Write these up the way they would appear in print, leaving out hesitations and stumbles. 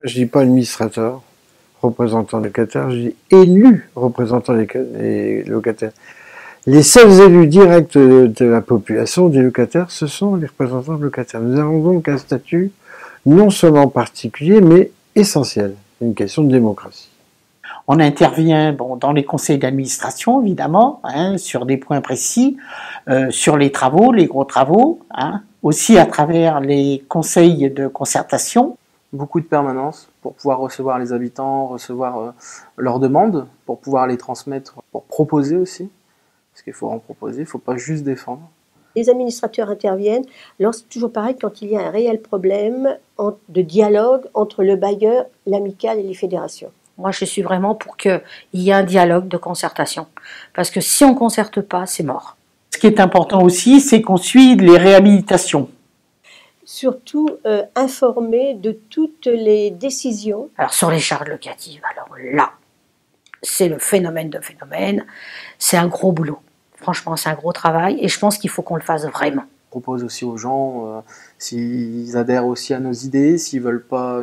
Je dis pas administrateur, représentant des locataires, je dis élu représentant des locataires. Les seuls élus directs de la population, des locataires, ce sont les représentants locataires. Nous avons donc un statut non seulement particulier, mais essentiel. C'est une question de démocratie. On intervient dans les conseils d'administration, évidemment, sur des points précis, sur les travaux, les gros travaux, aussi à travers les conseils de concertation. Beaucoup de permanence pour pouvoir recevoir les habitants, recevoir leurs demandes, pour pouvoir les transmettre, pour proposer aussi. Parce qu'il faut en proposer, il ne faut pas juste défendre. Les administrateurs interviennent, c'est toujours pareil, quand il y a un réel problème de dialogue entre le bailleur, l'amicale et les fédérations. Moi, je suis vraiment pour qu'il y ait un dialogue de concertation. Parce que si on ne concerte pas, c'est mort. Ce qui est important aussi, c'est qu'on suive les réhabilitations. Surtout informer de toutes les décisions. Alors sur les charges locatives, alors là, c'est le phénomène de phénomène, c'est un gros boulot. Franchement, c'est un gros travail et je pense qu'il faut qu'on le fasse vraiment. On propose aussi aux gens, s'ils adhèrent aussi à nos idées, s'ils ne veulent pas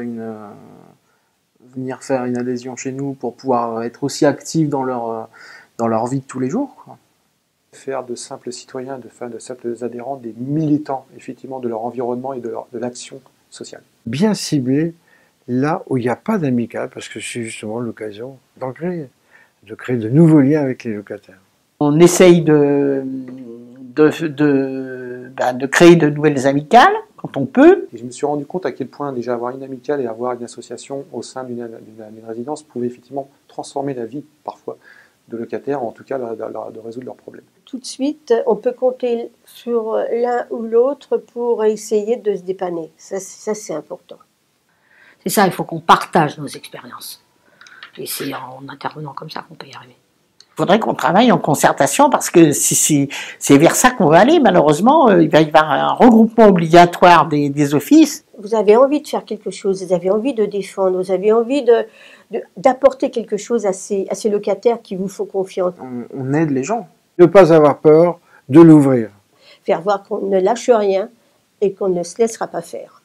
venir faire une adhésion chez nous pour pouvoir être aussi actifs dans leur vie de tous les jours, quoi. Faire de simples citoyens, de simples adhérents, des militants effectivement de leur environnement et de l'action sociale. Bien ciblé là où il n'y a pas d'amicale, parce que c'est justement l'occasion d'en créer, de créer de nouveaux liens avec les locataires. On essaye de créer de nouvelles amicales quand on peut. Et je me suis rendu compte à quel point déjà avoir une amicale et avoir une association au sein d'une résidence pouvait effectivement transformer la vie parfois de locataires, en tout cas de résoudre leurs problèmes. Tout de suite, on peut compter sur l'un ou l'autre pour essayer de se dépanner. Ça c'est important. C'est ça, il faut qu'on partage nos expériences. Et c'est en intervenant comme ça qu'on peut y arriver. Il faudrait qu'on travaille en concertation parce que c'est vers ça qu'on va aller. Malheureusement, il va y avoir un regroupement obligatoire des offices. Vous avez envie de faire quelque chose, vous avez envie de défendre, vous avez envie d'apporter quelque chose à ces locataires qui vous font confiance. On aide les gens. Ne pas avoir peur de l'ouvrir. Faire voir qu'on ne lâche rien et qu'on ne se laissera pas faire.